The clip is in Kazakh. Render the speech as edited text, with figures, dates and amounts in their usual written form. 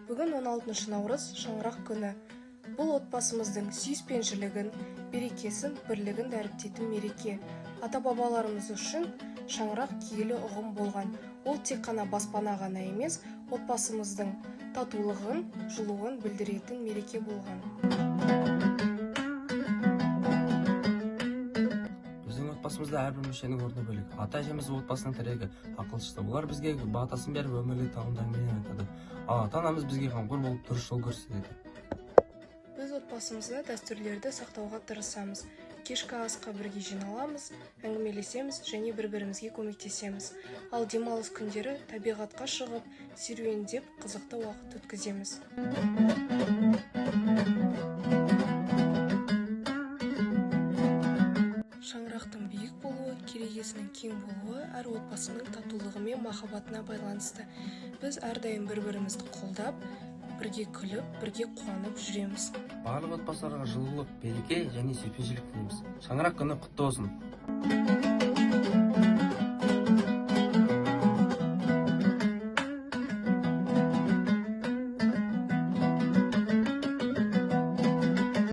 Бүгін 16 наурыз шаңырақ күні. Бұл отбасымыздың сүйіспеншілігін, берекесін, бірлігін дәріптейтін мереке. Ата-бабаларымыз үшін шаңырақ киелі ұғым болған. Ол тек қана баспана ғана емес, отбасымыздың татулығын, жылуын білдіретін мереке болған. Біздің отбасымызда әрбір мүшенің орны бөлек. Ата-әжеміз отбасының тірегі, ақылшысы. Олар бізге батасын беріп өмірлік тағылымдармен айтады. Ата-анамыз бізге қамқор болып дұрыс жол көрсетеді. Біз отбасымызда дәстүрлерді сақтауға тырысамыз. Кешкі асқа бірге жиналамыз, әңгімелесеміз және бір-бірімізге көмектесеміз. Ал демалыс күндері табиғатқа шығып, серуендеп, қызықты уақыт өткіземіз. Шаңырақтың биік болуы, керегесінің кең болуы әр отбасының татулығы мен махаббатына байланысты. Біз әрдайым бір-бірімізді қолдап, бірге күліп, бірге қуанып жүреміз. Барлық отбасыларға жылылық, береке және сүйіспеншілік тілейміз. Шаңырақ күні құтты болсын.